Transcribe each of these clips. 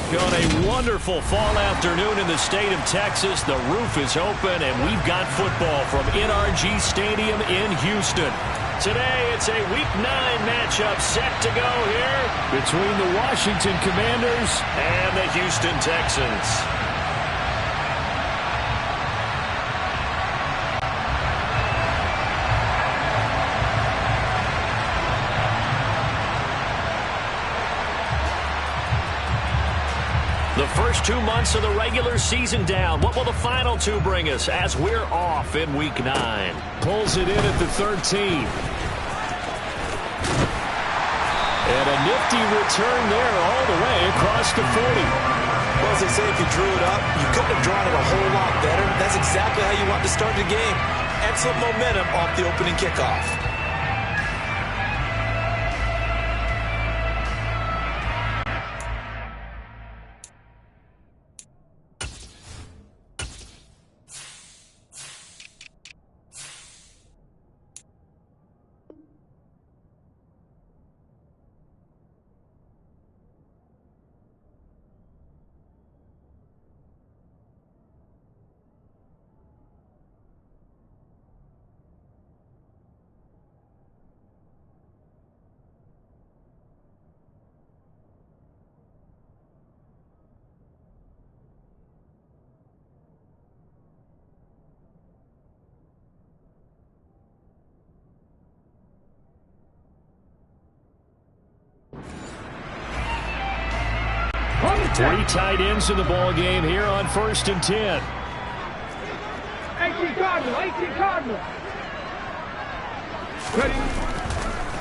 On a wonderful fall afternoon in the state of Texas, the roof is open, and we've got football from NRG Stadium in Houston. Today, it's a Week 9 matchup set to go here between the Washington Commanders and the Houston Texans. The first 2 months of the regular season down. What will the final 2 bring us as we're off in Week 9? Pulls it in at the 13. And a nifty return there all the way across the 40. Well, as they say, if you drew it up, you couldn't have drawn it a whole lot better. That's exactly how you want to start the game. Excellent momentum off the opening kickoff. Three tight ends in the ball game here on 1st and 10. 18 Cardinal. Ready.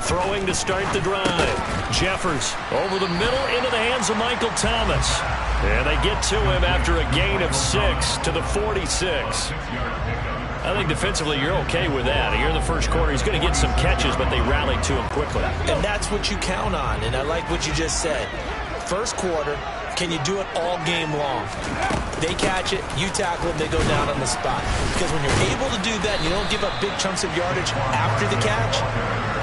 Throwing to start the drive. Jeffers over the middle into the hands of Michael Thomas. And they get to him after a gain of 6 to the 46. I think defensively you're okay with that. Here in the first quarter, he's going to get some catches, but they rallied to him quickly. And that's what you count on, and I like what you just said. First quarter, can you do it all game long? They catch it, you tackle it, they go down on the spot. Because when you're able to do that and you don't give up big chunks of yardage after the catch,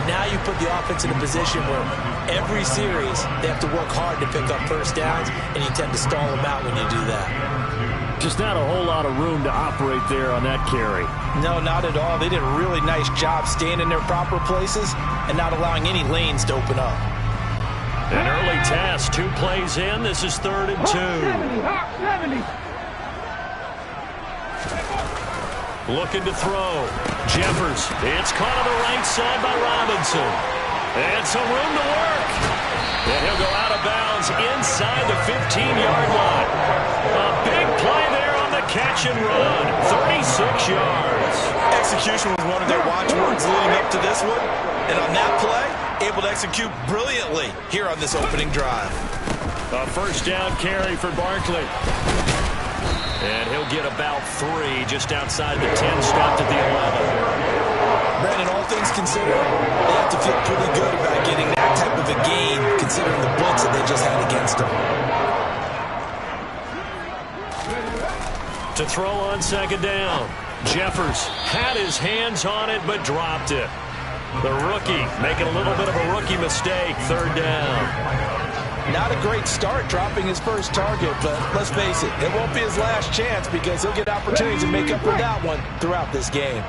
now you put the offense in a position where every series they have to work hard to pick up first downs, and you tend to stall them out when you do that. Just not a whole lot of room to operate there on that carry. No, not at all. They did a really nice job staying in their proper places and not allowing any lanes to open up. An early task, 2 plays in. This is 3rd and 2. 70. Looking to throw. Jeffers. It's caught on the right side by Robinson. And some room to work. And he'll go out of bounds inside the 15-yard line. A big play there on the catch and run. 36 yards. Execution was one of their watchwords leading up to this one. And on that play, able to execute brilliantly here on this opening drive. A first down carry for Barkley. And he'll get about 3 just outside the 10, stopped at the 11. Brandon, all things considered, they have to feel pretty good about getting that type of a gain considering the blitz that they just had against them. To throw on 2nd down. Jeffers had his hands on it but dropped it. The rookie making a little bit of a rookie mistake. 3rd down. Not a great start dropping his first target, but let's face it, it won't be his last chance because he'll get opportunities to make up for that one throughout this game.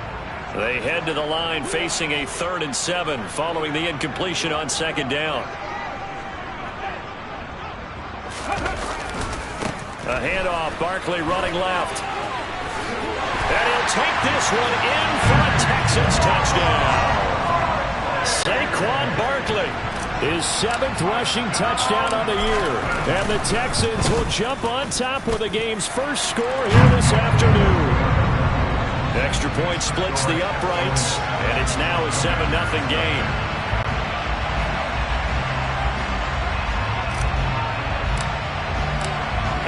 They head to the line facing a 3rd and 7 following the incompletion on 2nd down. A handoff, Barkley running left. And he'll take this one in for a Texans touchdown. Saquon Barkley, his 7th rushing touchdown on the year. And the Texans will jump on top with the game's first score here this afternoon. Extra point splits the uprights, and it's now a 7-0 game.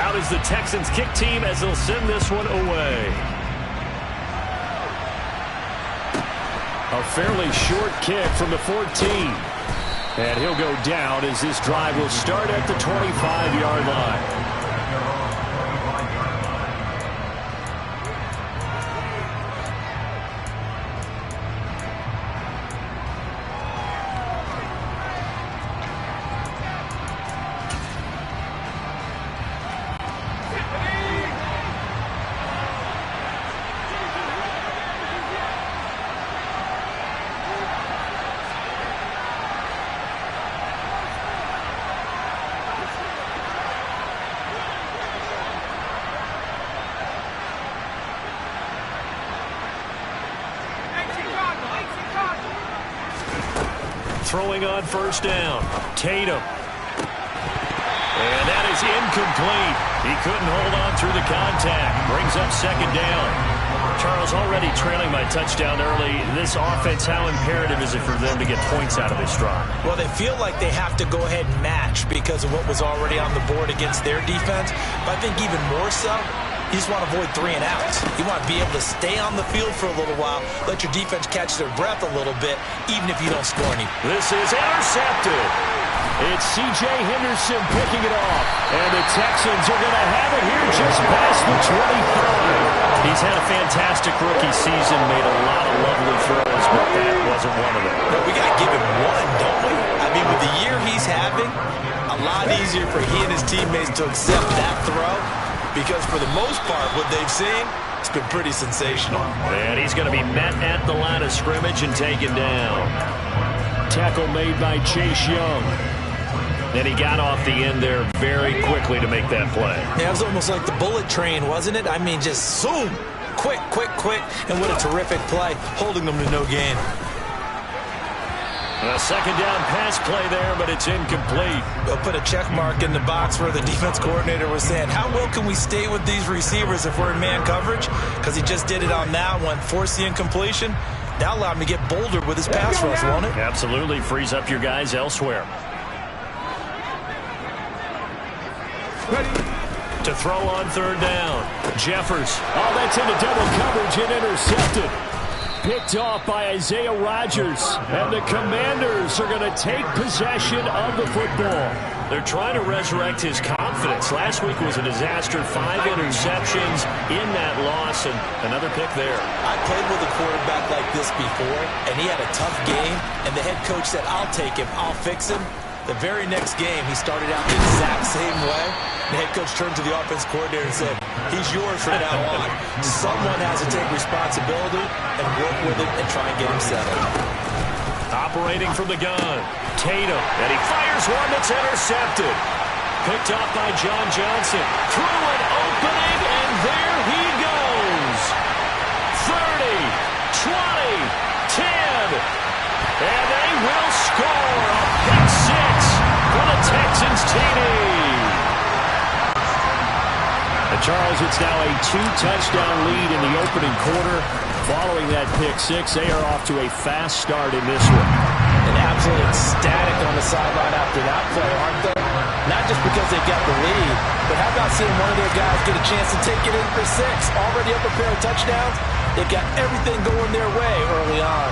Out is the Texans kick team as they'll send this one away. A fairly short kick from the 14. And he'll go down as this drive will start at the 25-yard line. throwing on first down. Tatum. And that is incomplete. He couldn't hold on through the contact. Brings up second down. Charles, already trailing by touchdown early. This offense, how imperative is it for them to get points out of this drive? Well, they feel like they have to go ahead and match because of what was already on the board against their defense. But I think even more so, you just want to avoid 3 and outs. You want to be able to stay on the field for a little while, let your defense catch their breath a little bit, even if you don't score any. This is intercepted. It's C.J. Henderson picking it off. And the Texans are going to have it here just past the 25. He's had a fantastic rookie season, made a lot of lovely throws, but that wasn't one of them. But we got to give him one, don't we? I mean, with the year he's having, a lot easier for he and his teammates to accept that throw because for the most part, what they've seen, it's been pretty sensational. And he's going to be met at the line of scrimmage and taken down. Tackle made by Chase Young. And he got off the end there very quickly to make that play. Yeah, it was almost like the bullet train, wasn't it? I mean, just zoom. Quick, quick, quick. And what a terrific play, holding them to no gain. A second down pass play there, but it's incomplete. They'll put a check mark in the box where the defense coordinator was saying, how well can we stay with these receivers if we're in man coverage? Because he just did it on that one, forced the incompletion. That allowed him to get bolder with his pass rush, won't it? Absolutely. Frees up your guys elsewhere. To throw on third down. Jeffers. Oh, that's into double coverage and intercepted. Picked off by Isaiah Rodgers. And the Commanders are going to take possession of the football. They're trying to resurrect his confidence. Last week was a disaster. 5 interceptions in that loss, and another pick there. I played with a quarterback like this before, and he had a tough game, and the head coach said, I'll take him, I'll fix him. The very next game, he started out the exact same way. The head coach turned to the offense coordinator and said, he's yours from now on. Someone has to take responsibility and work with him and try and get him settled. Operating from the gun, Tatum, and he fires one that's intercepted. Picked off by John Johnson. Through an opening, and there he goes. 30, 20, 10, and they will score a pick 6 for the Texans TD. Charles, it's now a 2-touchdown lead in the opening quarter. Following that pick 6, they are off to a fast start in this one. And absolutely ecstatic on the sideline after that play, aren't they? Not just because they got the lead, but how about seeing one of their guys get a chance to take it in for 6? Already up a pair of touchdowns. They've got everything going their way early on.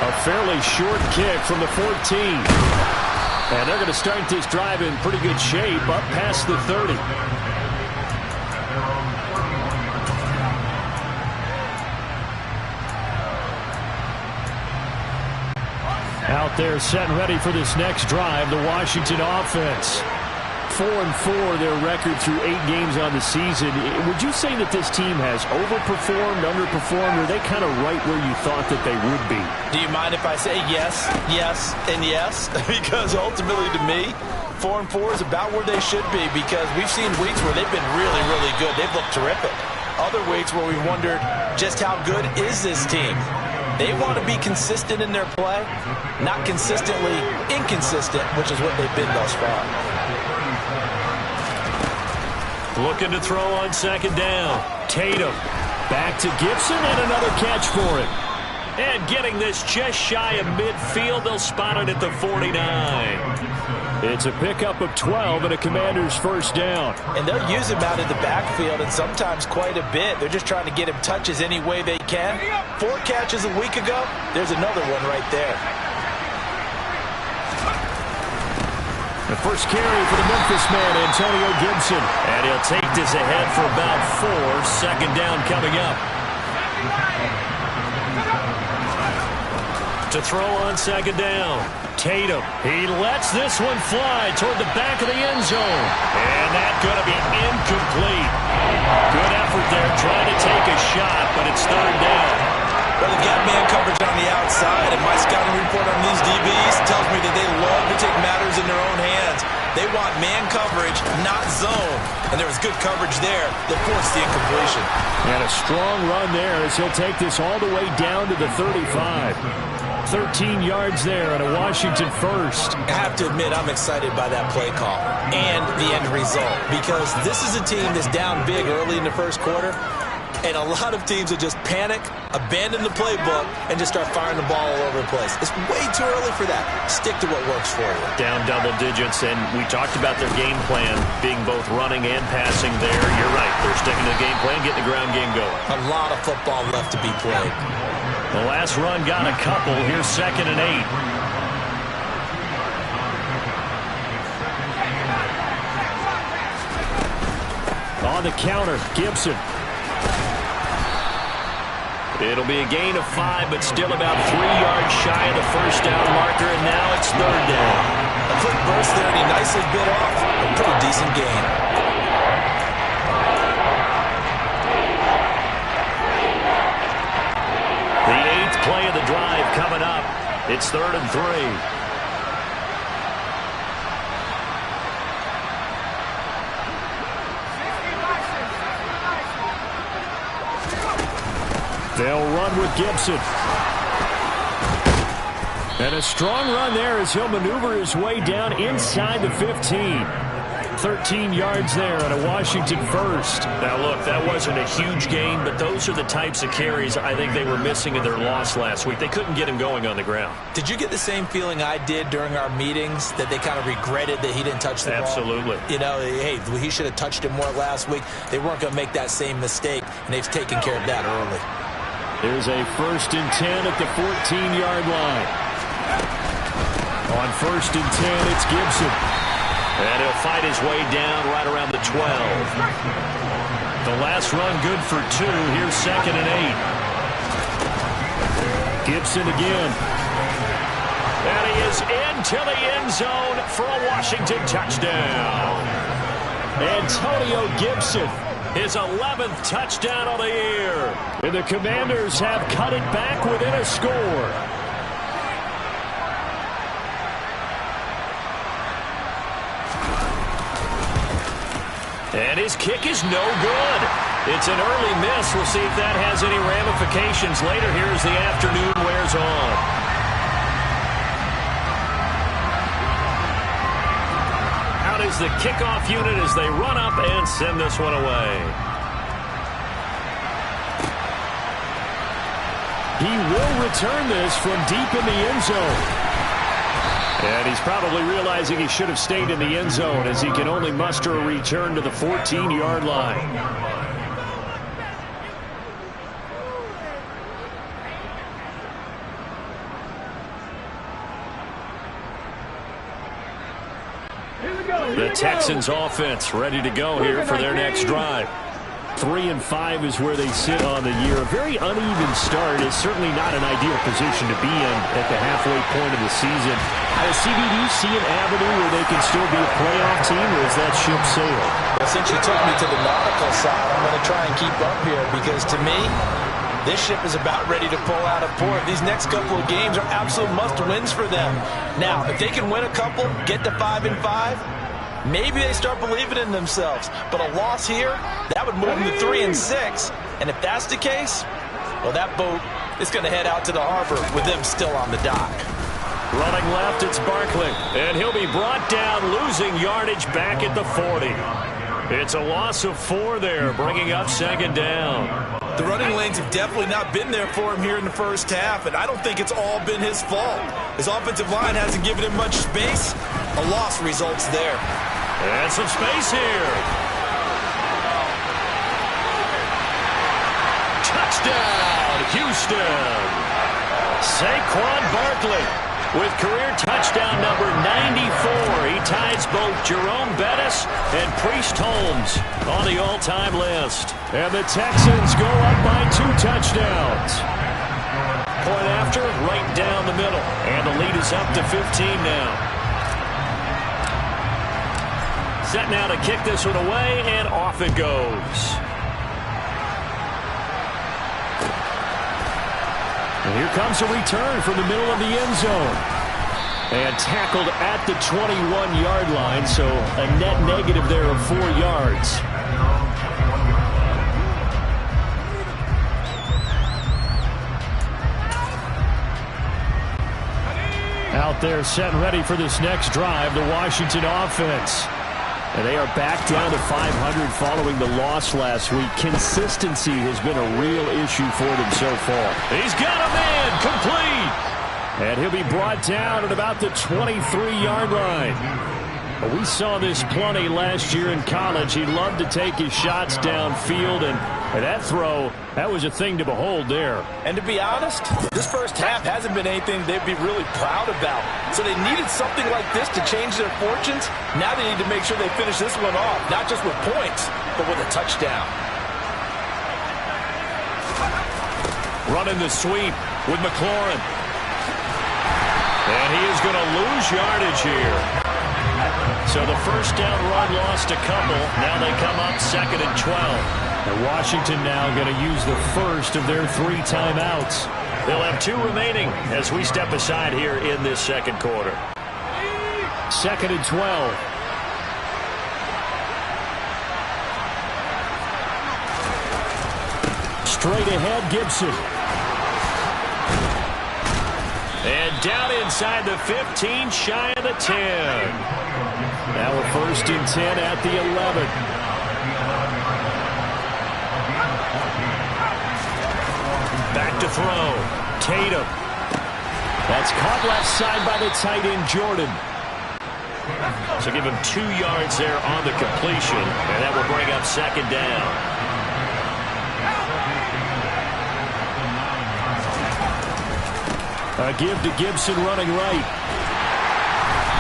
A fairly short kick from the 14. And they're going to start this drive in pretty good shape, up past the 30. Out there set and ready for this next drive, the Washington offense. 4-4 their record through 8 games on the season. Would you say that this team has overperformed, underperformed, or are they kind of right where you thought that they would be? Do you mind if I say yes, yes, and yes? Because ultimately to me, 4-4 is about where they should be because we've seen weeks where they've been really, really good. They've looked terrific. Other weeks where we wondered just how good is this team? They want to be consistent in their play, not consistently inconsistent, which is what they've been thus far. Looking to throw on second down. Tatum. Back to Gibson and another catch for him. And getting this just shy of midfield, they'll spot it at the 49. It's a pickup of 12 and a Commander's first down. And they'll use him out in the backfield and sometimes quite a bit. They're just trying to get him touches any way they can. 4 catches a week ago. There's another one right there. The first carry for the Memphis man, Antonio Gibson. And he'll take this ahead for about 4. Second down coming up. To throw on second down. Tatum. He lets this one fly toward the back of the end zone. And that's going to be incomplete. Good effort there trying to take a shot, but it's third down. Well, they've got man coverage on the outside, and my scouting report on these DBs tells me that they love to take matters in their own hands. They want man coverage, not zone. And there was good coverage there that forced the incompletion. And a strong run there as he'll take this all the way down to the 35. 13 yards there and a Washington first. I have to admit, I'm excited by that play call and the end result, because this is a team that's down big early in the first quarter, and a lot of teams will just panic, abandon the playbook, and just start firing the ball all over the place. It's way too early for that. Stick to what works for you. Down double digits, and we talked about their game plan being both running and passing there. You're right. They're sticking to the game plan, getting the ground game going. A lot of football left to be played. The last run got a couple. Here's 2nd and 8. On the counter, Gibson. It'll be a gain of 5, but still about 3 yards shy of the first down marker, and now it's 3rd down. A quick burst there, and he nicely bit off a pretty decent gain. The 8th play of the drive coming up. It's 3rd and 3. They'll run with Gibson. And a strong run there as he'll maneuver his way down inside the 15. 13 yards there and a Washington first. Now, look, that wasn't a huge gain, but those are the types of carries I think they were missing in their loss last week. They couldn't get him going on the ground. Did you get the same feeling I did during our meetings, that they kind of regretted that he didn't touch the ball? Absolutely. You know, hey, he should have touched it more last week. They weren't going to make that same mistake, and they've taken care of that early. There's a 1st and 10 at the 14-yard line. On 1st and 10, it's Gibson. And he'll fight his way down right around the 12. The last run good for 2. Here's 2nd and 8. Gibson again. And he is into the end zone for a Washington touchdown. Antonio Gibson, his 11th touchdown of the year. And the Commanders have cut it back within a score. And his kick is no good. It's an early miss. We'll see if that has any ramifications later here as the afternoon wears on. Out is the kickoff unit as they run up and send this one away. He will return this from deep in the end zone. And he's probably realizing he should have stayed in the end zone as he can only muster a return to the 14-yard line. The Texans offense ready to go here for their next drive. 3-5 is where they sit on the year. A very uneven start is certainly not an ideal position to be in at the halfway point of the season. Does CBD see an avenue where they can still be a playoff team, or is that ship sailed? Well, since you took me to the nautical side, I'm going to try and keep up here, because to me, this ship is about ready to pull out of port. These next couple of games are absolute must-wins for them. Now, if they can win a couple, get to 5-5, maybe they start believing in themselves. But a loss here, that would move them to 3-6. And if that's the case, well, that boat is going to head out to the harbor with them still on the dock. Running left, it's Barkley. And he'll be brought down, losing yardage back at the 40. It's a loss of 4 there, bringing up 2nd down. The running lanes have definitely not been there for him here in the first half, and I don't think it's all been his fault. His offensive line hasn't given him much space. A loss results there. And some space here. Touchdown, Houston. Saquon Barkley with career touchdown number 94. He ties both Jerome Bettis and Priest Holmes on the all-time list. And the Texans go up by 2 touchdowns. Point after, right down the middle. And the lead is up to 15 now. Set now to kick this one away, and off it goes. And here comes a return from the middle of the end zone. And tackled at the 21-yard line, so a net negative there of 4 yards. Out there set and ready for this next drive, the Washington offense. And they are back down to 500 following the loss last week. Consistency has been a real issue for them so far. He's got a man complete. And he'll be brought down at about the 23-yard line. We saw this plenty last year in college. He loved to take his shots downfield, and that throw, that was a thing to behold there. And to be honest, this first half hasn't been anything they'd be really proud about. So they needed something like this to change their fortunes. Now they need to make sure they finish this one off, not just with points, but with a touchdown. Running the sweep with McLaurin. And he is going to lose yardage here. So the first down run lost a couple. Now they come up 2nd and 12. And Washington now going to use the first of their 3 timeouts. They'll have 2 remaining as we step aside here in this second quarter. 2nd and 12. Straight ahead, Gibson. And down inside the 15, shy of the 10. Now a 1st and 10 at the 11. Back to throw. Tatum. That's caught left side by the tight end, Jordan. So give him 2 yards there on the completion, and that will bring up 2nd down. A give to Gibson running right.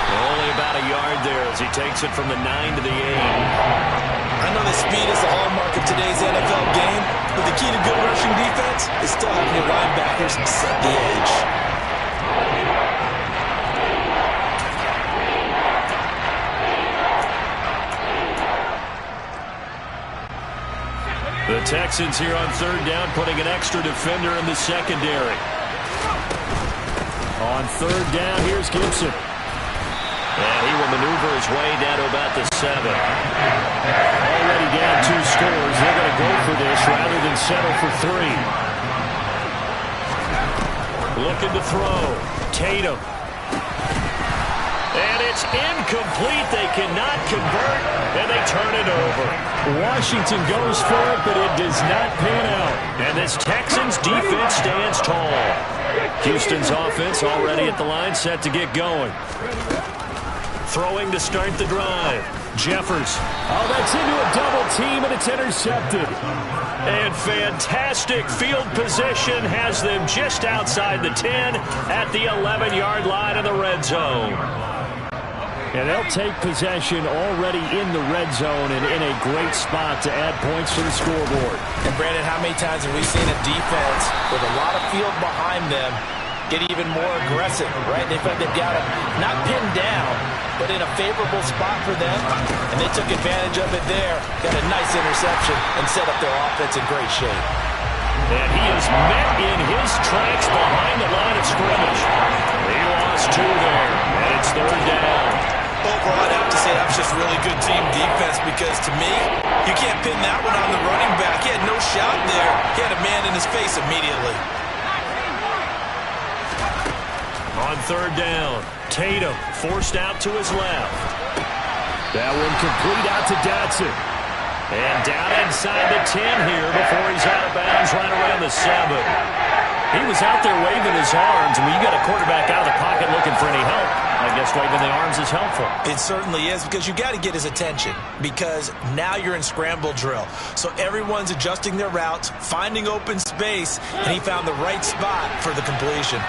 Only about a yard there as he takes it from the 9 to the 8. I know that speed is the hallmark of today's NFL game, but the key to good rushing defense is still having your linebackers set the edge. The Texans here on 3rd down, putting an extra defender in the secondary. On 3rd down, here's Gibson. And he will maneuver his way down to about the 7. Already down 2 scores. They're going to go for this rather than settle for 3. Looking to throw. Tatum. And it's incomplete. They cannot convert, and they turn it over. Washington goes for it, but it does not pan out. And this Texans defense stands tall. Houston's offense already at the line, set to get going. Throwing to start the drive. Jeffers. Oh, that's into a double team, and it's intercepted. And fantastic field position has them just outside the 10 at the 11-yard line in the red zone. And they'll take possession already in the red zone and in a great spot to add points to the scoreboard. And, Brandon, how many times have we seen a defense with a lot of field behind them get even more aggressive, right? They've got them not pinned down, but in a favorable spot for them, and they took advantage of it there, got a nice interception, and set up their offense in great shape. And he is met in his tracks behind the line of scrimmage. He lost 2 there, and it's 3rd down. Overall, I'd have to say that was just really good team defense because, to me, you can't pin that one on the running back. He had no shot there. He had a man in his face immediately. On 3rd down, Tatum forced out to his left. That one complete out to Dotson. And down inside the 10 here before he's out of bounds right around the 7. He was out there waving his arms. When you got a quarterback out of the pocket looking for any help, I guess waving the arms is helpful. It certainly is, because you got to get his attention, because now you're in scramble drill. So everyone's adjusting their routes, finding open space, and he found the right spot for the completion.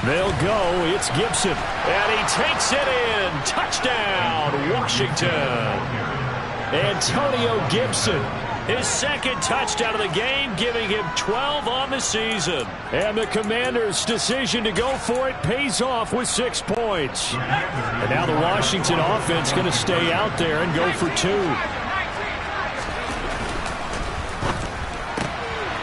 They'll go. It's Gibson. And he takes it in. Touchdown, Washington. Antonio Gibson. His 2nd touchdown of the game, giving him 12 on the season. And the Commanders' decision to go for it pays off with 6 points. And now the Washington offense going to stay out there and go for 2.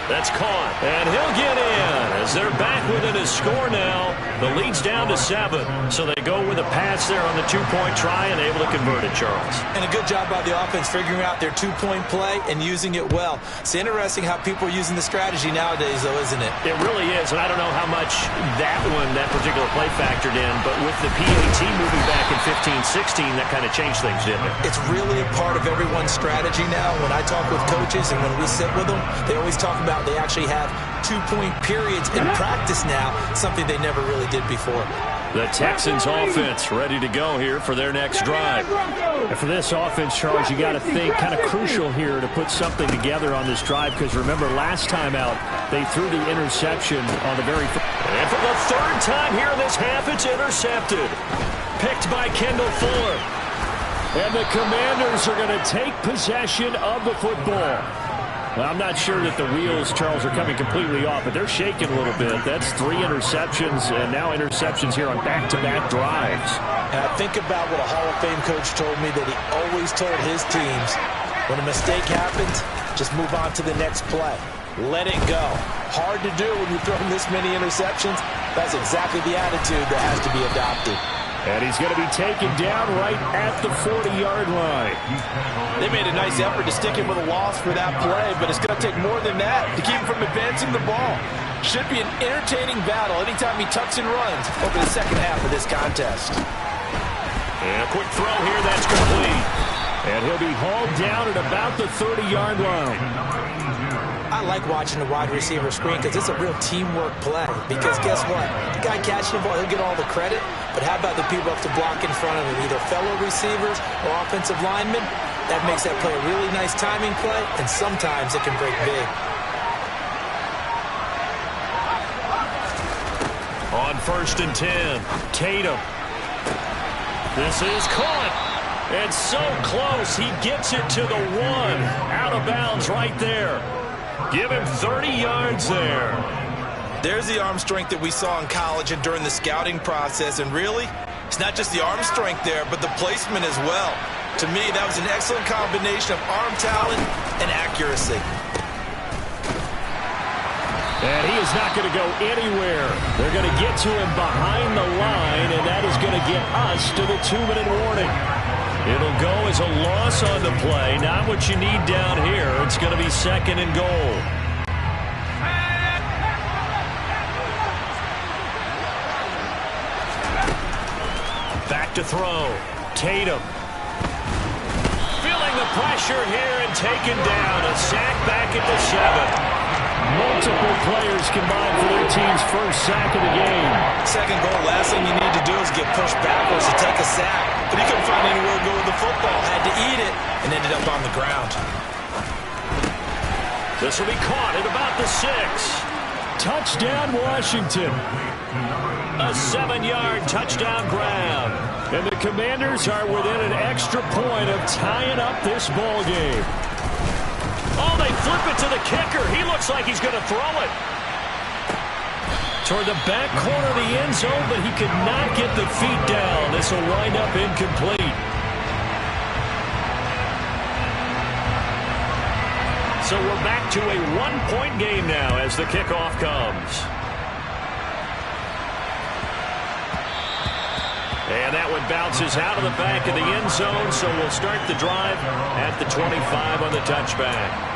That's caught. And he'll get in as they're back within a score now. The lead's down to 7. So they go with a pass there on the two-point try and able to convert it, Charles. And a good job by the offense figuring out their two-point play and using it well. It's interesting how people are using the strategy nowadays, though, isn't it? It really is, and I don't know how much that particular play factored in, but with the PAT moving back in 15-16, that kind of changed things, didn't it? It's really a part of everyone's strategy now. When I talk with coaches and when we sit with them, they always talk about they actually have two-point periods in practice now, something they never really did before. The Texans offense ready to go here for their next drive. And for this offense, Charles, you got to think kind of crucial here to put something together on this drive, because remember last time out they threw the interception on the very first. And for the third time here in this half, it's intercepted. Picked by Kendall Fuller. And the Commanders are going to take possession of the football. Well, I'm not sure that the wheels, Charles, are coming completely off, but they're shaking a little bit. That's 3 interceptions, and now interceptions here on back-to-back drives. And I think about what a Hall of Fame coach told me that he always told his teams, when a mistake happens, just move on to the next play. Let it go. Hard to do when you're throwing this many interceptions. That's exactly the attitude that has to be adopted. And he's going to be taken down right at the 40-yard line. They made a nice effort to stick him with a loss for that play, but it's going to take more than that to keep him from advancing the ball. Should be an entertaining battle anytime he tucks and runs over the second half of this contest. And a quick throw here, that's complete. And he'll be hauled down at about the 30-yard line. I like watching the wide receiver screen because it's a real teamwork play. Because guess what? The guy catching the ball, he'll get all the credit. But how about the people up to block in front of him, either fellow receivers or offensive linemen? That makes that play a really nice timing play, and sometimes it can break big. On 1st and 10, Tatum. This is caught. And so close, he gets it to the 1. Out of bounds right there. Give him 30 yards there. There's the arm strength that we saw in college and during the scouting process. And really, it's not just the arm strength there, but the placement as well. To me, that was an excellent combination of arm talent and accuracy. And he is not going to go anywhere. They're going to get to him behind the line, and that is going to get us to the 2-minute warning. It'll go as a loss on the play. Not what you need down here. It's going to be 2nd and goal. Back to throw. Tatum. Feeling the pressure here and taken down. A sack back at the 7. Multiple players combined for their team's first sack of the game. Second goal, last thing you need to do is get pushed backwards to take a sack. But he couldn't find anywhere to go with the football. Had to eat it and ended up on the ground. This will be caught at about the 6. Touchdown, Washington. A 7-yard touchdown grab. And the Commanders are within an extra point of tying up this ball game. Oh, they flip it to the kicker. He looks like he's going to throw it toward the back corner of the end zone, but he could not get the feet down. This will wind up incomplete. So we're back to a 1-point game now as the kickoff comes. And that one bounces out of the back of the end zone, so we'll start the drive at the 25 on the touchback.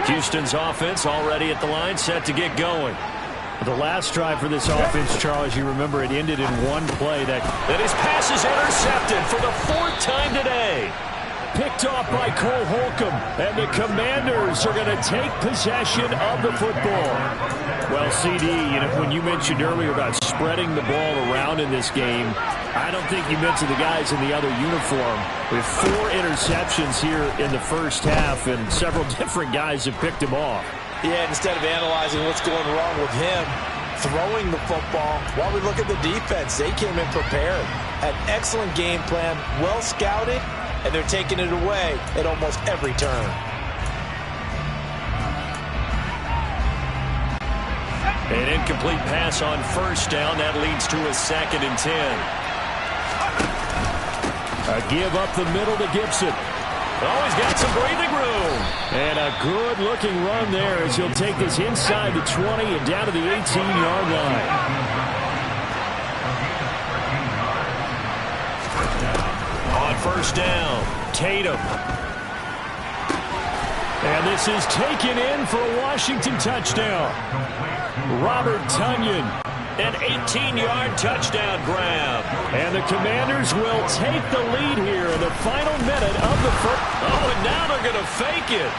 Houston's offense already at the line, set to get going. The last drive for this offense, Charles, you remember it ended in one play. That his pass is intercepted for the 4th time today. Picked off by Cole Holcomb, and the Commanders are going to take possession of the football. Well, CD, when you mentioned earlier about spreading the ball around in this game, I don't think you mentioned the guys in the other uniform. With 4 interceptions here in the first half, and several different guys have picked him off. Yeah, instead of analyzing what's going wrong with him, throwing the football, while we look at the defense, they came in prepared. An excellent game plan, well scouted, and they're taking it away at almost every turn. An incomplete pass on 1st down. That leads to a 2nd and 10. A give up the middle to Gibson. Oh, he's got some breathing room. And a good-looking run there as he'll take this inside the 20 and down to the 18-yard line. On first down, Tatum. And this is taken in for a Washington touchdown. Robert Tonyan. An 18-yard touchdown grab. And the Commanders will take the lead here in the final minute of the first. Oh, and now they're going to fake it.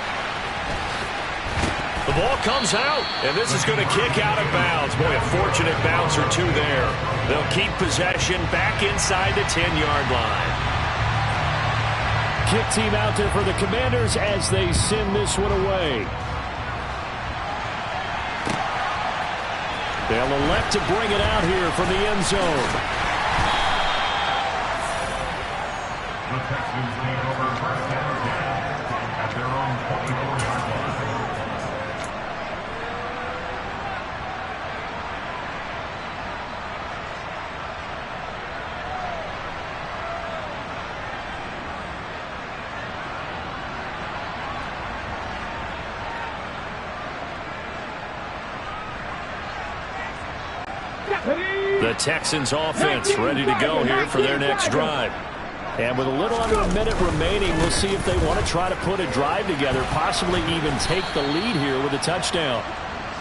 The ball comes out, and this is going to kick out of bounds. Boy, a fortunate bounce or two there. They'll keep possession back inside the 10-yard line. Kick team out there for the Commanders as they send this one away. They'll elect to bring it out here from the end zone. The Texans take over first down at their own 24-yard line. The Texans offense ready to go here for their next drive. And with a little under a minute remaining, we'll see if they want to try to put a drive together, possibly even take the lead here with a touchdown.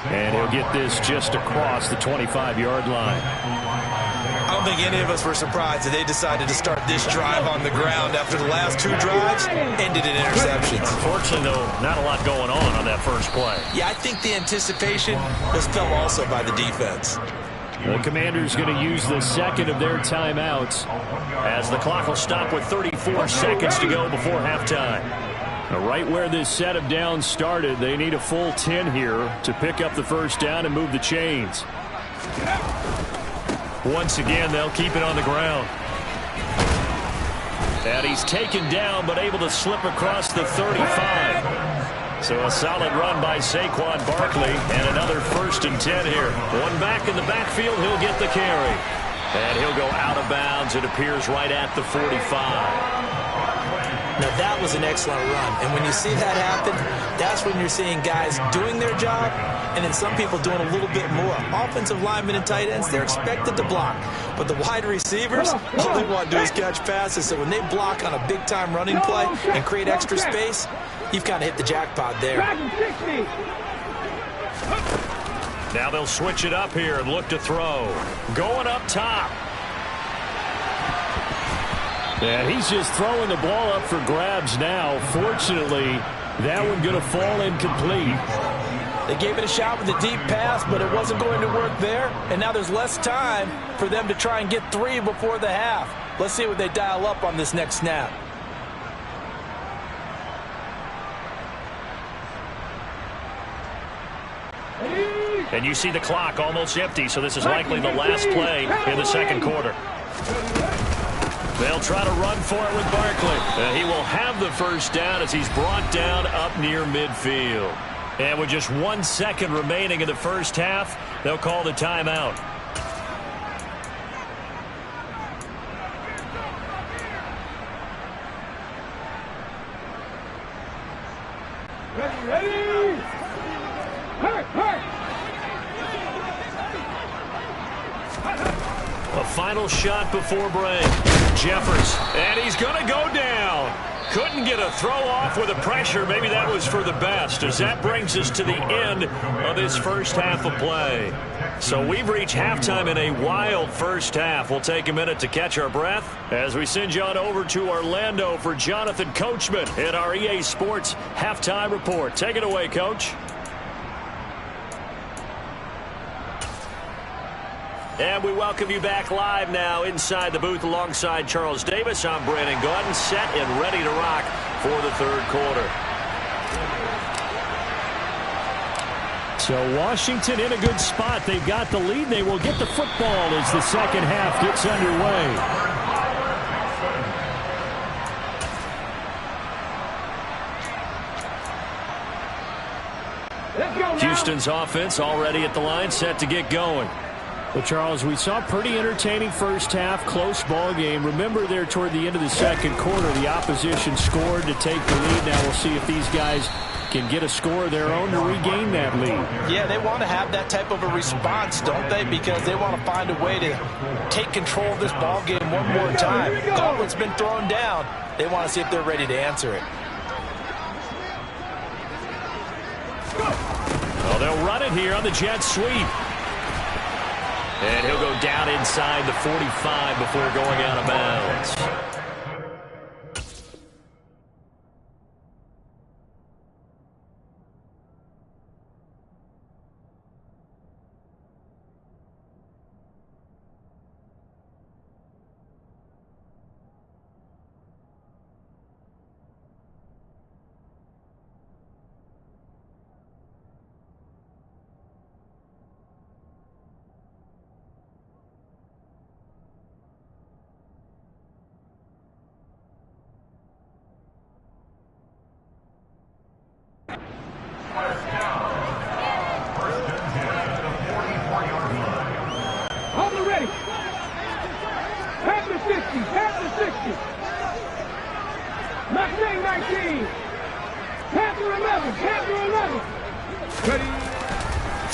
And he'll get this just across the 25-yard line. I don't think any of us were surprised that they decided to start this drive on the ground after the last two drives ended in interceptions. Unfortunately, though, not a lot going on that first play. Yeah, I think the anticipation was felt also by the defense. The Commanders going to use the second of their timeouts as the clock will stop with 34 seconds to go before halftime. Right where this set of downs started, they need a full 10 here to pick up the first down and move the chains. Once again, they'll keep it on the ground. And he's taken down, but able to slip across the 35. So a solid run by Saquon Barkley, and another 1st and 10 here. One back in the backfield, he'll get the carry. And he'll go out of bounds, it appears, right at the 45. Now, that was an excellent run. And when you see that happen, that's when you're seeing guys doing their job and then some people doing a little bit more. Offensive linemen and tight ends, they're expected to block. But the wide receivers, all they want to do is catch passes. So when they block on a big-time running play and create extra space, you've kind of hit the jackpot there. Now they'll switch it up here and look to throw. Going up top. And he's just throwing the ball up for grabs now. Fortunately, that one going to fall incomplete. They gave it a shot with a deep pass, but it wasn't going to work there. And now there's less time for them to try and get 3 before the half. Let's see what they dial up on this next snap. And you see the clock almost empty, so this is likely the last play in the second quarter. They'll try to run for it with Barkley. He will have the first down as he's brought down up near midfield. And with just 1 second remaining in the first half, they'll call the timeout. Ready! Hurry! A final shot before break. Jeffers, and he's going to go down. Couldn't get a throw off with the pressure. Maybe that was for the best, as that brings us to the end of this first half of play. So we've reached halftime in a wild first half. We'll take a minute to catch our breath as we send you on over to Orlando for Jonathan Coachman in our EA Sports Halftime Report. Take it away, Coach. And we welcome you back live now inside the booth alongside Charles Davis. I'm Brandon Gaudin, set and ready to rock for the third quarter. So Washington in a good spot. They've got the lead. They will get the football as the second half gets underway. Houston's offense already at the line, set to get going. Well, Charles, we saw a pretty entertaining first half, close ball game. Remember there toward the end of the second quarter, the opposition scored to take the lead. Now we'll see if these guys can get a score of their own to regain that lead. Yeah, they want to have that type of a response, don't they? Because they want to find a way to take control of this ball game one more time. Gauntlet's been thrown down. They want to see if they're ready to answer it. Well, they'll run it here on the jet sweep. And he'll go down inside the 45 before going out of bounds.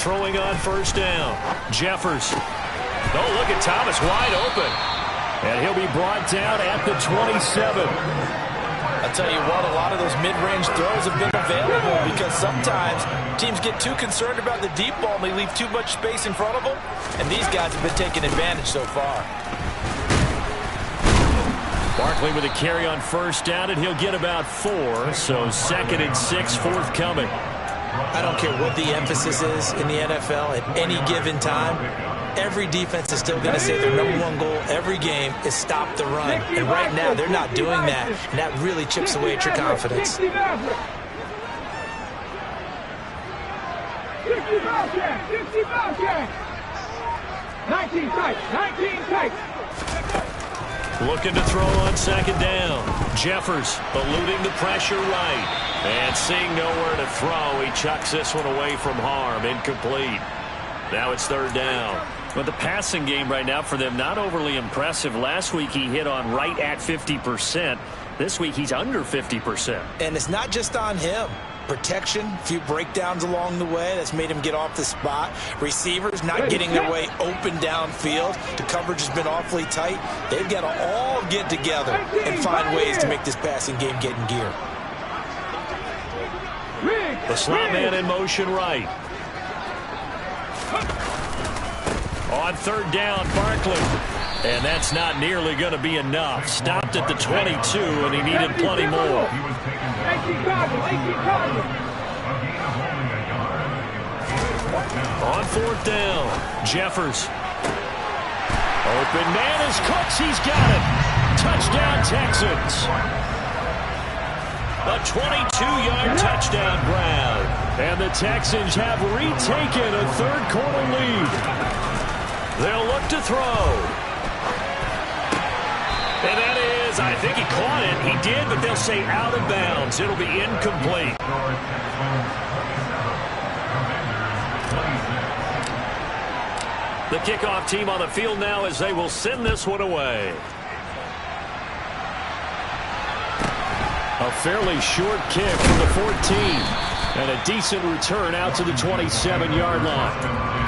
Throwing on first down. Jeffers. Oh, look at Thomas wide open. And he'll be brought down at the 27. I'll tell you what, a lot of those mid-range throws have been available because sometimes teams get too concerned about the deep ball and they leave too much space in front of them. And these guys have been taking advantage so far. Barkley with a carry on first down, and he'll get about 4. So 2nd and 6 forthcoming. I don't care what the emphasis is in the NFL at any given time. Every defense is still going to say their #1 goal every game is stop the run. And right now, they're not doing that, and that really chips away at your confidence. 60 19 tight, 19 tight. Looking to throw on 2nd down. Jeffers eluding the pressure right. And seeing nowhere to throw, he chucks this one away from harm. Incomplete. Now it's 3rd down. But the passing game right now for them, not overly impressive. Last week he hit on right at 50%. This week he's under 50%. And it's not just on him. Protection, a few breakdowns along the way that's made him get off the spot. Receivers not getting their way open downfield. The coverage has been awfully tight. They've got to all get together and find ways to make this passing game get in gear. The slot man in motion right. On 3rd down, Barkley. And that's not nearly going to be enough. Stopped at the 22, and he needed plenty more. On 4th down, Jeffers. Open man is Cooks. He's got it. Touchdown, Texans. A 22-yard touchdown grab. And the Texans have retaken a 3rd quarter lead. They'll look to throw. And that is, I think he caught it. He did, but they'll say out of bounds. It'll be incomplete. The kickoff team on the field now as they will send this one away. A fairly short kick from the 14. And a decent return out to the 27-yard line.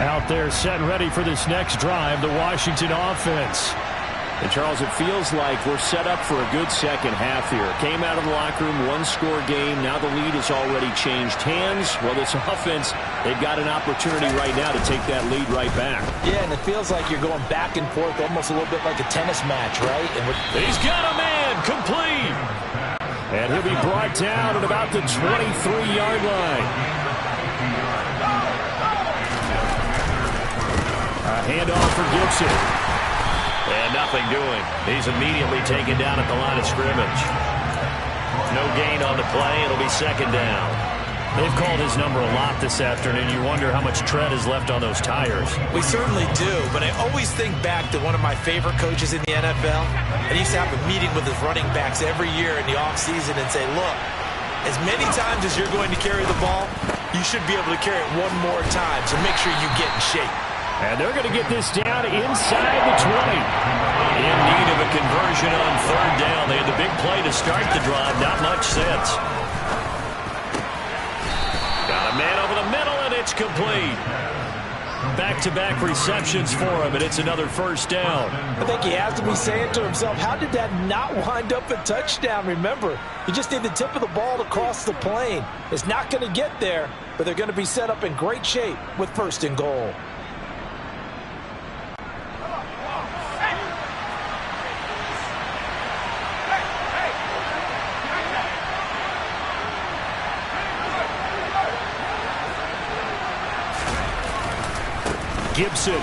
Out there set and ready for this next drive, the Washington offense. And Charles, it feels like we're set up for a good second half here. Came out of the locker room, 1-score game. Now the lead has already changed hands. Well, this offense, they've got an opportunity right now to take that lead right back. Yeah, and it feels like you're going back and forth almost a little bit like a tennis match, right? And he's got a man, complete. And he'll be brought down at about the 23-yard line. A handoff for Gibson. And nothing doing. He's immediately taken down at the line of scrimmage. No gain on the play. It'll be 2nd down. They've called his number a lot this afternoon. You wonder how much tread is left on those tires. We certainly do, but I always think back to one of my favorite coaches in the NFL, And he used to have a meeting with his running backs every year in the offseason and say, look, as many times as you're going to carry the ball, you should be able to carry it one more time, so make sure you get in shape. And they're going to get this down inside the 20. In need of a conversion on third down. They had the big play to start the drive. Not much sense. Got a man over the middle, and it's complete. Back-to-back receptions for him, and it's another first down. I think he has to be saying to himself, how did that not wind up a touchdown? Remember, you just need the tip of the ball to cross the plane. It's not going to get there, but they're going to be set up in great shape with first and goal. Gibson.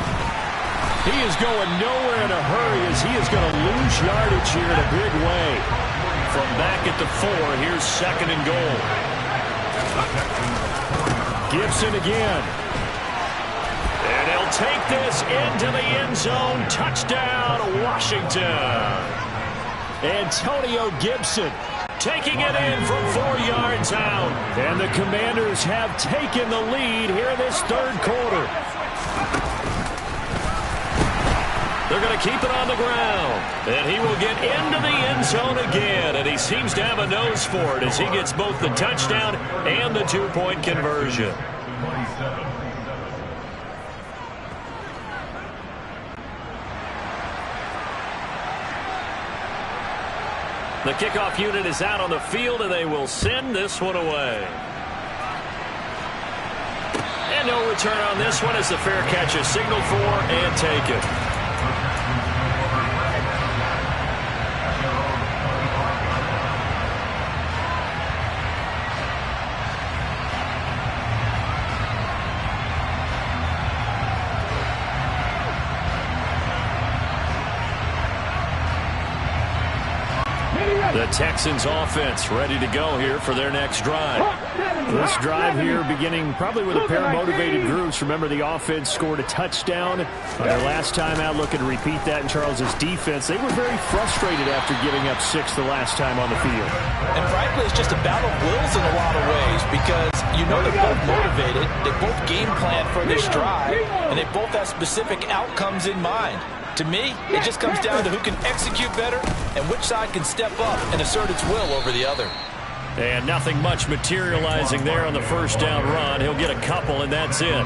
He is going nowhere in a hurry as he is going to lose yardage here in a big way. From back at the 4, here's second and goal. Gibson again. And he'll take this into the end zone. Touchdown, Washington. Antonio Gibson taking it in from 4 yards out. And the Commanders have taken the lead here in this third quarter. They're going to keep it on the ground. And he will get into the end zone again. And he seems to have a nose for it as he gets both the touchdown and the 2-point conversion. The kickoff unit is out on the field, and they will send this one away. And no return on this one as the fair catch is signaled for and taken. The Texans offense ready to go here for their next drive. This drive here beginning probably with a pair of motivated groups. Remember, the offense scored a touchdown on their last time out, looking to repeat that in Charles's defense. They were very frustrated after giving up 6 the last time on the field. And frankly, it's just a battle of wills in a lot of ways because you know they're both motivated, they both game plan for this drive, and they both have specific outcomes in mind. To me, it just comes down to who can execute better and which side can step up and assert its will over the other. And nothing much materializing there on the first down run. He'll get a couple, and that's it.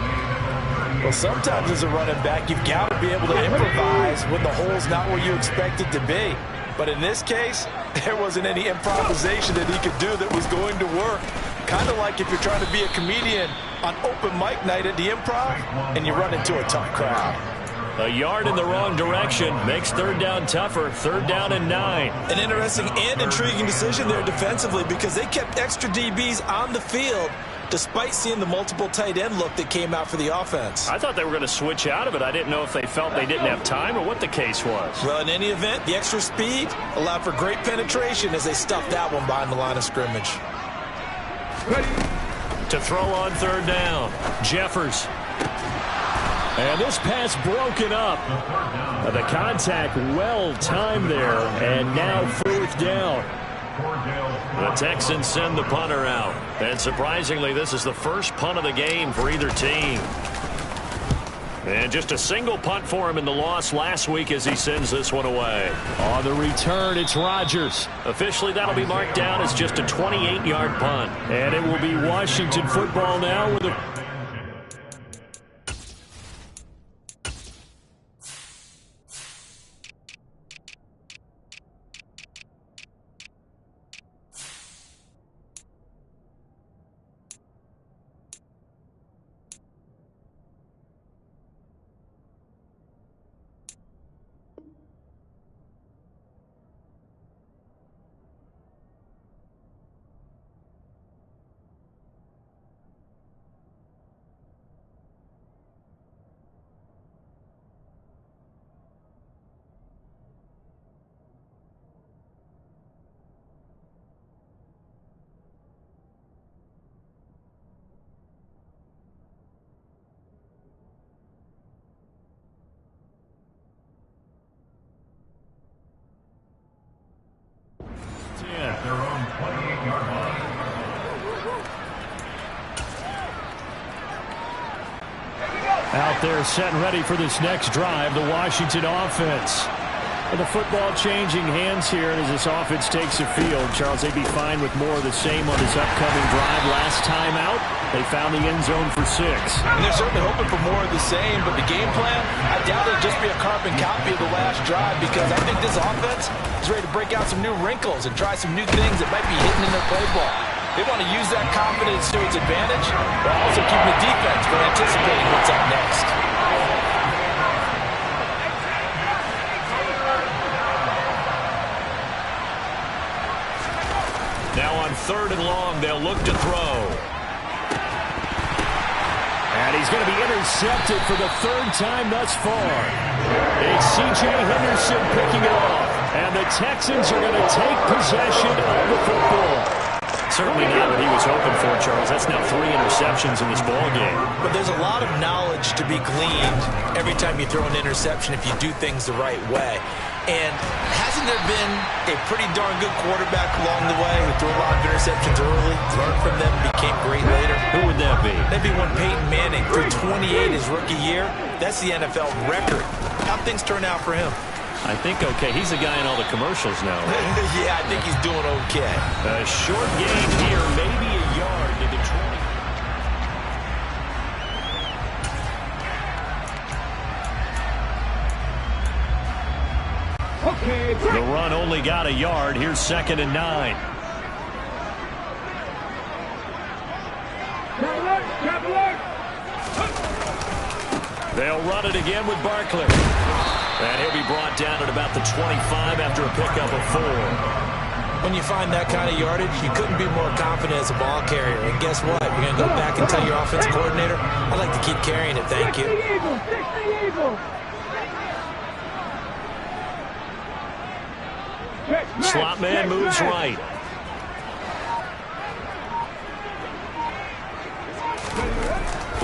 Well, sometimes as a running back, you've got to be able to improvise when the hole's not where you expect it to be. But in this case, there wasn't any improvisation that he could do that was going to work. Kind of like if you're trying to be a comedian on open mic night at the Improv and you run into a tough crowd. A yard in the wrong direction makes third down tougher. Third down and 9. An interesting and intriguing decision there defensively because they kept extra DBs on the field despite seeing the multiple tight end look that came out for the offense. I thought they were going to switch out of it. I didn't know if they felt they didn't have time or what the case was. Well, in any event, the extra speed allowed for great penetration as they stuffed that one behind the line of scrimmage. To throw on third down, Jeffers. And this pass broken up. The contact well timed there, and now fourth down. The Texans send the punter out. And surprisingly, this is the first punt of the game for either team. And just a single punt for him in the loss last week as he sends this one away. On the return, it's Rodgers. Officially, that'll be marked down as just a 28-yard punt. And it will be Washington football now with a... Out there set and ready for this next drive, the Washington offense. With the football changing hands here, and as this offense takes the field, Charles, they'd be fine with more of the same on this upcoming drive. Last time out, they found the end zone for 6. And they're certainly hoping for more of the same, but the game plan, I doubt it'll just be a carbon copy of the last drive, because I think this offense is ready to break out some new wrinkles and try some new things that might be hidden in their playbook. They want to use that confidence to its advantage, while also keeping the defense from anticipating what's up next. Now on 3rd and long, they'll look to throw. And he's going to be intercepted for the 3rd time thus far. It's C.J. Henderson picking it off. And the Texans are going to take possession of the football. Certainly not what he was hoping for, Charles. That's now 3 interceptions in this ball game. But there's a lot of knowledge to be gleaned every time you throw an interception if you do things the right way. And hasn't there been a pretty darn good quarterback along the way who threw a lot of interceptions early, learned from them, became great later? Who would that be? That'd be one Peyton Manning threw 28 his rookie year. That's the NFL record. How'd things turn out for him? I think okay. He's the guy in all the commercials now, right? Yeah, I think he's doing okay. A short gain here, maybe a yard to the 20. Okay. The run only got a yard. Here's 2nd and 9. They'll run it again with Barkley. And he'll be brought down at about the 25 after a pickup of 4. When you find that kind of yardage, you couldn't be more confident as a ball carrier. And guess what? You're going to go back and tell your offensive coordinator, I'd like to keep carrying it, thank you. Slot man moves right.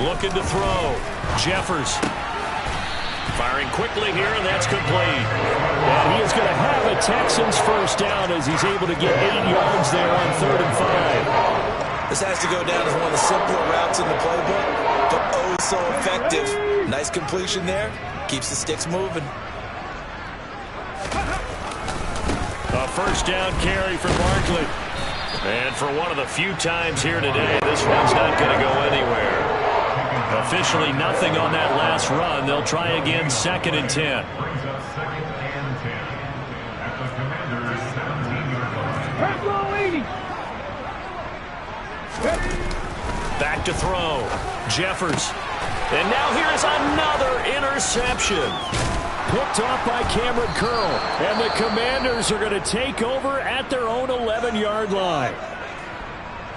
Looking to throw. Jeffers. Firing quickly here, and that's complete. And he is going to have a Texans first down as he's able to get 8 yards there on 3rd and 5. This has to go down as one of the simpler routes in the playbook, but oh so effective. Nice completion there. Keeps the sticks moving. A first down carry for Barkley. And for one of the few times here today, this one's not going to go anywhere. Officially nothing on that last run. They'll try again, 2nd and 10. Brings up 2nd and 10 at the Commanders' 17-yard line. Back to throw. Jeffers. And now here's another interception. Picked off by Cameron Curl. And the Commanders are going to take over at their own 11-yard line.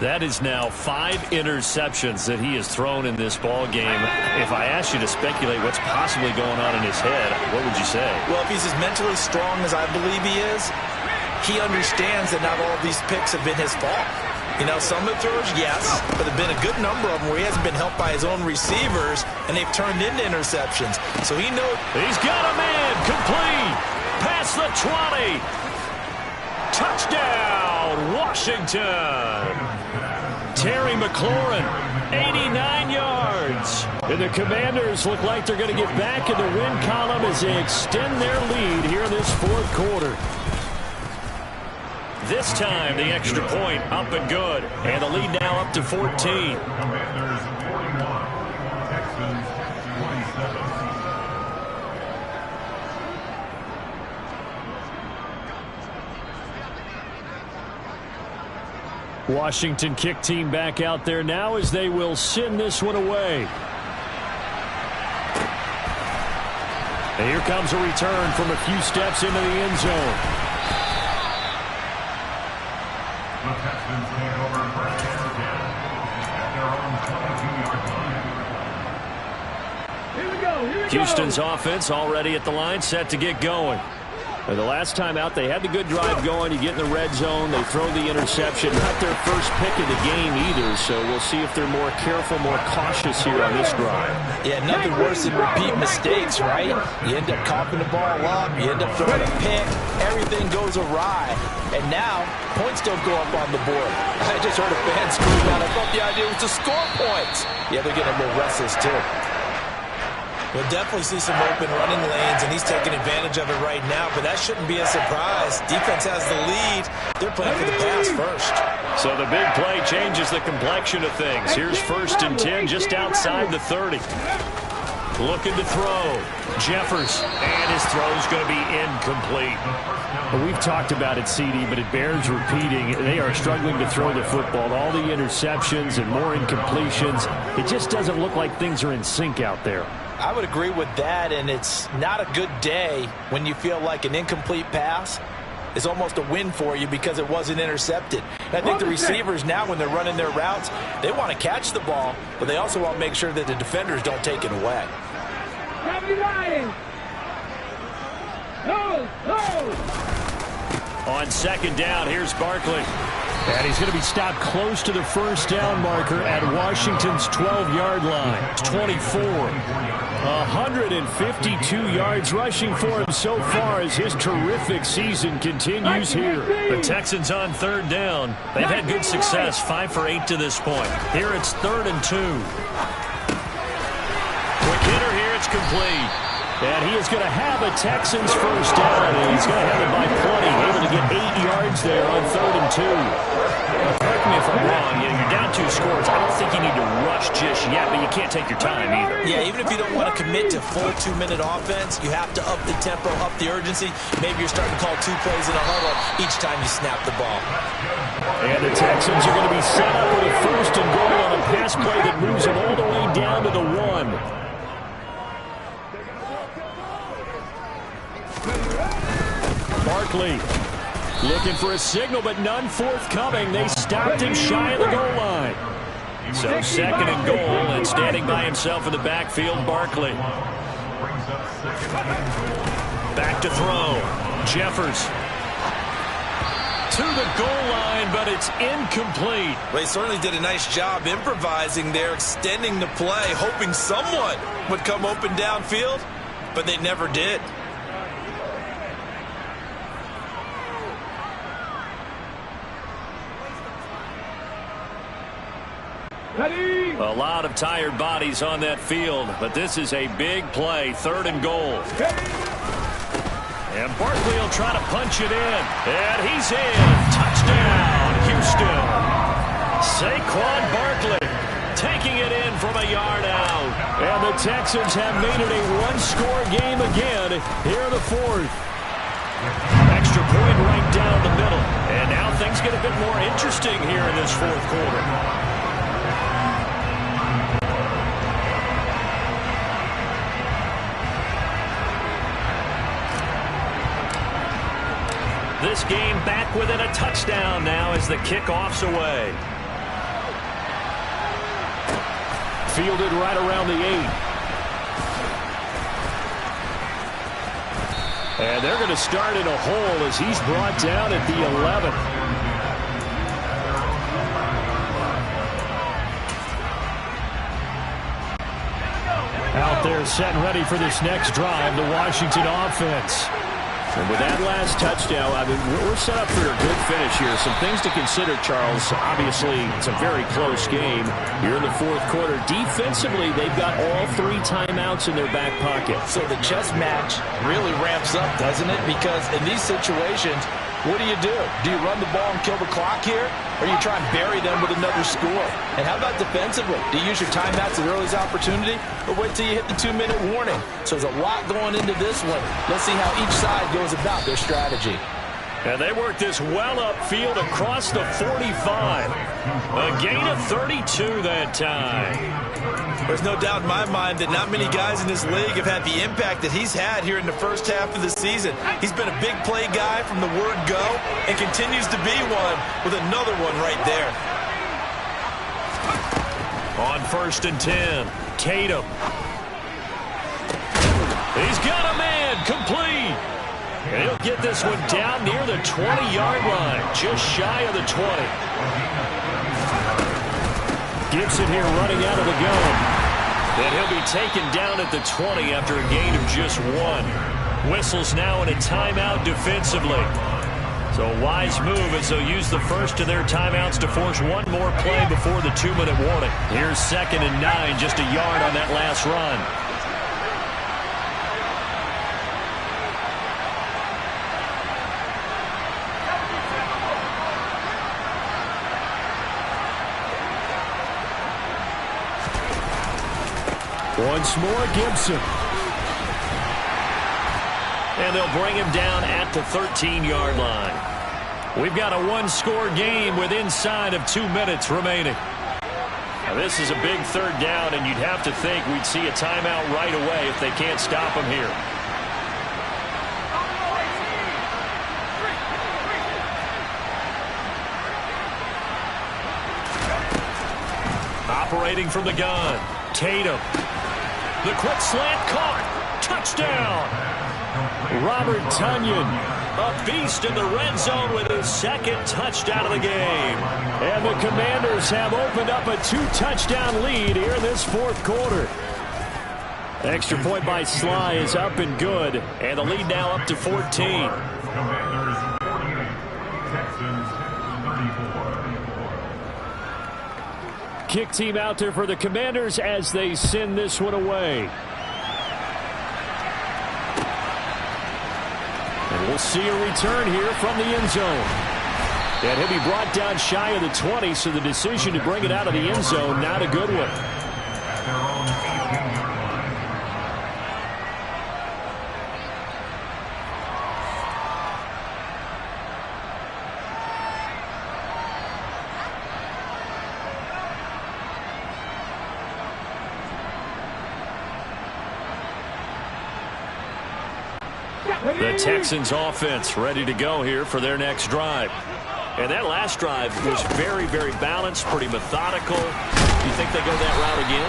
That is now 5 interceptions that he has thrown in this ball game. If I asked you to speculate what's possibly going on in his head, what would you say? Well, if he's as mentally strong as I believe he is, he understands that not all of these picks have been his fault. You know, some of the throws, yes, but there have been a good number of them where he hasn't been helped by his own receivers, and they've turned into interceptions. So he knows. He's got a man complete. Past the 20. Touchdown, Washington. Terry McLaurin, 89 yards. And the Commanders look like they're going to get back in the win column as they extend their lead here in this 4th quarter. This time, the extra point up and good. And the lead now up to 14. Commanders 41, Texans 27. Washington kick team back out there now as they will send this one away. And here comes a return from a few steps into the end zone. The Texans take over 1st and 10 at their own 22-yard line. Here we go. Houston's offense already at the line, set to get going. And the last time out, they had the good drive going. You get in the red zone, they throw the interception. Not their first pick of the game either, so we'll see if they're more careful, more cautious here on this drive. Yeah, nothing worse than repeat mistakes, right? You end up coughing the ball up, you end up throwing a pick, everything goes awry. And now, points don't go up on the board. I just heard a fan scream out, I thought the idea was to score points. Yeah, they're getting a little restless too. We'll definitely see some open running lanes, and he's taking advantage of it right now, but that shouldn't be a surprise. Defense has the lead. They're playing for the pass first. So the big play changes the complexion of things. Here's 1st and 10 just outside the 30. Looking to throw. Jeffers. And his throw's going to be incomplete. Well, we've talked about it, CD, but it bears repeating. They are struggling to throw the football. All the interceptions and more incompletions. It just doesn't look like things are in sync out there. I would agree with that, and it's not a good day when you feel like an incomplete pass is almost a win for you because it wasn't intercepted. And I think the receivers now, when they're running their routes, they want to catch the ball, but they also want to make sure that the defenders don't take it away. On 2nd down, here's Barkley. And he's going to be stopped close to the 1st down marker at Washington's 12-yard line. 24. 152 yards rushing for him so far as his terrific season continues here. The Texans on 3rd down. They've had good success, 5 for 8 to this point. Here it's 3rd and 2. Quick hitter here, it's complete. And he is going to have a Texans 1st down, and he's going to have it by 20, able to get 8 yards there on 3rd and 2. Correct me if I'm wrong. You're down 2 scores. I don't think you need to rush just yet, but you can't take your time either. Yeah, even if you don't want to commit to full 2-minute offense, you have to up the tempo, up the urgency. Maybe you're starting to call 2 plays in a huddle each time you snap the ball. And the Texans are going to be set up with a 1st and goal on a pass play that moves them all the way down to the 1. Barkley looking for a signal, but none forthcoming. They stopped him shy of the goal line. So 2nd and goal, and standing by himself in the backfield, Barkley. Back to throw. Jeffers. To the goal line, but it's incomplete. Well, he certainly did a nice job improvising there, extending the play, hoping someone would come open downfield, but they never did. A lot of tired bodies on that field, but this is a big play, 3rd and goal. And Barkley will try to punch it in, and he's in. Touchdown, Houston. Saquon Barkley taking it in from a yard out. And the Texans have made it a 1-score game again here in the 4th. Extra point right down the middle. And now things get a bit more interesting here in this 4th quarter. This game back within a touchdown now as the kickoff's away. Fielded right around the 8. And they're going to start in a hole as he's brought down at the 11. Out there set and ready for this next drive, the Washington offense. And with that last touchdown, I mean, we're set up for a good finish here. Some things to consider, Charles. Obviously, it's a very close game. You're in the 4th quarter. Defensively, they've got all 3 timeouts in their back pocket. So the chess match really ramps up, doesn't it? Because in these situations, what do? Do you run the ball and kill the clock here? Or you try and bury them with another score? And how about defensively? Do you use your timeouts at earliest opportunity? Or wait till you hit the 2-minute warning? So there's a lot going into this one. Let's see how each side goes about their strategy. And they work this well upfield across the 45. A gain of 32 that time. There's no doubt in my mind that not many guys in this league have had the impact that he's had here in the 1st half of the season. He's been a big play guy from the word go and continues to be one with another one right there. On 1st and 10, Tatum. He's got a man, complete. And he'll get this one down near the 20-yard line, just shy of the 20. Gibson here running out of the gun. And he'll be taken down at the 20 after a gain of just 1. Whistles now in a timeout defensively. So a wise move as they'll use the first of their timeouts to force one more play before the 2-minute warning. Here's 2nd and 9, just a yard on that last run. Once more, Gibson. And they'll bring him down at the 13-yard line. We've got a one-score game with inside of 2 minutes remaining. Now, this is a big third down, and you'd have to think we'd see a timeout right away if they can't stop him here. Operating from the gun, Tatum. The quick slant caught. Touchdown. Robert Tonyan, A beast in the red zone with his second touchdown of the game. and the Commanders have opened up a 2-touchdown lead here in this fourth quarter. Extra point by Sly is up and good, and the lead now up to 14. Commanders 48, Texans 34. Kick team out there for the Commanders as they send this one away. And we'll see a return here from the end zone. And he'll be brought down shy of the 20, so the decision to bring it out of the end zone, not a good one. At their own 18-yard line. The Texans offense ready to go here for their next drive. And that last drive was very, very balanced, pretty methodical. Do you think they go that route again?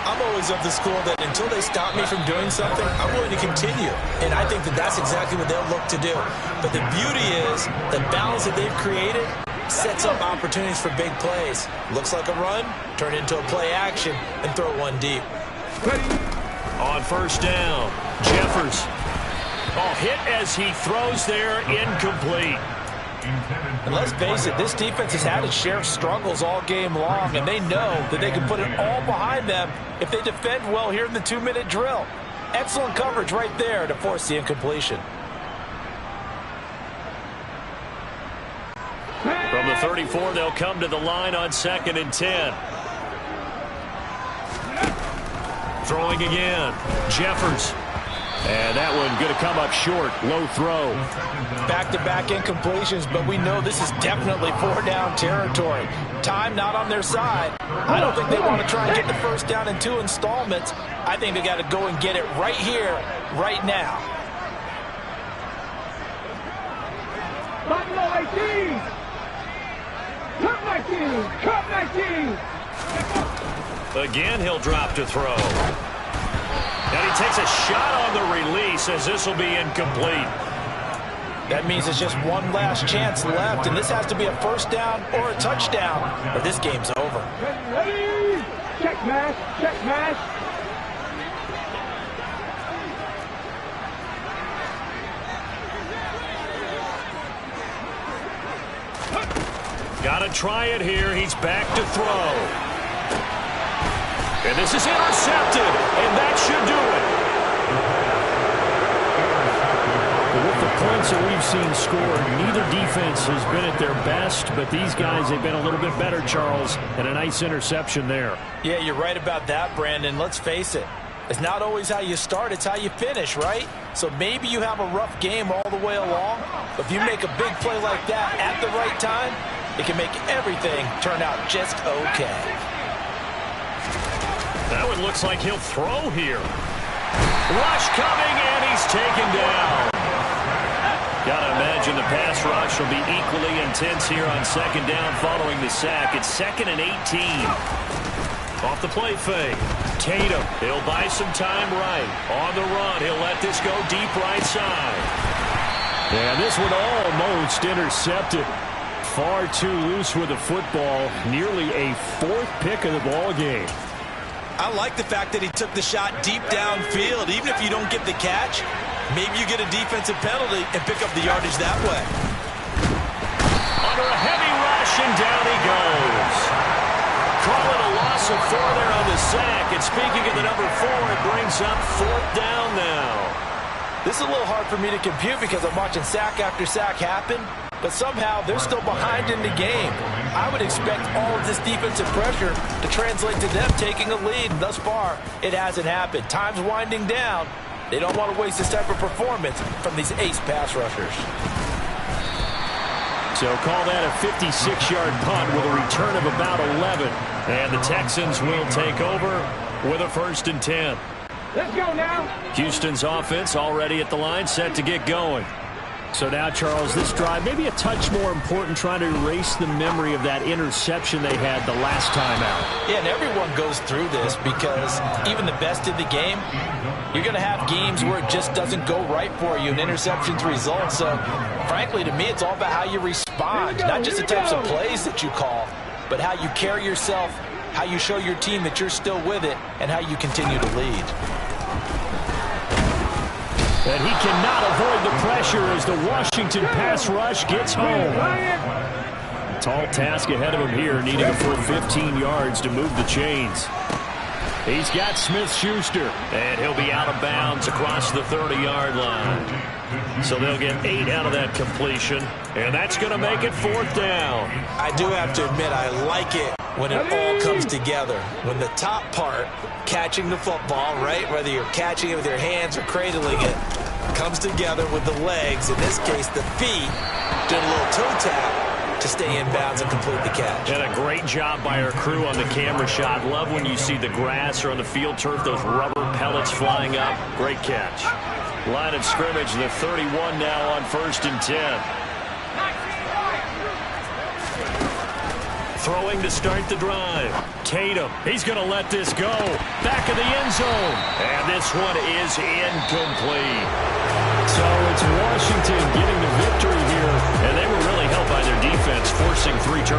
I'm always of the school that until they stop me from doing something, I'm going to continue. And I think that that's exactly what they'll look to do. But the beauty is the balance that they've created sets up opportunities for big plays. Looks like a run, turn it into a play action, and throw one deep. On first down, Jeffers. Oh, hit as he throws there, incomplete. And let's face it, this defense has had its share of struggles all game long, and they know that they can put it all behind them if they defend well here in the 2-minute drill. Excellent coverage right there to force the incompletion. From the 34, they'll come to the line on 2nd and 10. Throwing again, Jeffers. And that one going to come up short. Low throw. Back-to-back incompletions, but we know this is definitely 4-down territory. Time not on their side. I don't think they want to try and get the first down in 2 installments. I think they got to go and get it right here, right now. Buffalo 18! Cup 19! Cup 19! Again, he'll drop to throw. And he takes a shot on the release as this will be incomplete. That means it's just one last chance left, and this has to be a first down or a touchdown, or this game's over. Ready! Check mash! Check mash! Got to try it here. He's back to throw. And this is intercepted, and that should do it. With the points that we've seen scored, neither defense has been at their best, but these guys have been a little bit better, Charles, and a nice interception there. Yeah, you're right about that, Brandon. Let's face it. It's not always how you start, it's how you finish, right? So maybe you have a rough game all the way along, but if you make a big play like that at the right time, it can make everything turn out just okay. That one looks like he'll throw here. Rush coming, and he's taken down. Got to imagine the pass rush will be equally intense here on 2nd down following the sack. It's 2nd and 18. Off the play fake. Tatum, he'll buy some time right. On the run, he'll let this go deep right side. And this one almost intercepted. Far too loose with the football. Nearly a 4th pick of the ball game. I like the fact that he took the shot deep downfield. Even if you don't get the catch, maybe you get a defensive penalty and pick up the yardage that way. Under a heavy rush, and down he goes. Call it a loss of 4 there on the sack. And speaking of the number 4, it brings up 4th down now. This is a little hard for me to compute because I'm watching sack after sack happen, but somehow they're still behind in the game. I would expect all of this defensive pressure to translate to them taking a lead, and thus far, it hasn't happened. Time's winding down. They don't want to waste this type of performance from these ace pass rushers. So call that a 56-yard punt with a return of about 11. And the Texans will take over with a 1st and 10. Let's go now. Houston's offense already at the line, set to get going. So now, Charles, this drive maybe a touch more important, trying to erase the memory of that interception they had the last time out. Yeah, and everyone goes through this because even the best in the game, you're going to have games where it just doesn't go right for you, and interceptions result. So, frankly, to me, it's all about how you respond, not just the types of plays that you call, but how you carry yourself, how you show your team that you're still with it, and how you continue to lead. And he cannot avoid the pressure as the Washington pass rush gets home. Tall task ahead of him here, needing a full 15 yards to move the chains. He's got Smith-Schuster, and he'll be out of bounds across the 30-yard line. So they'll get 8 out of that completion, and that's going to make it 4th down. I do have to admit, I like it when it all comes together. When the top part, catching the football, right, whether you're catching it with your hands or cradling it, comes together with the legs, in this case the feet, doing a little toe tap to stay in bounds and complete the catch. And a great job by our crew on the camera shot. Love when you see the grass or on the field turf, those rubber pellets flying up. Great catch. Line of scrimmage, the 31 now on 1st and 10. Throwing to start the drive. Tatum, he's going to let this go. Back of the end zone. And this one is incomplete. So it's Washington getting the victory here, and they were really helped by their defense, forcing 3 turnovers.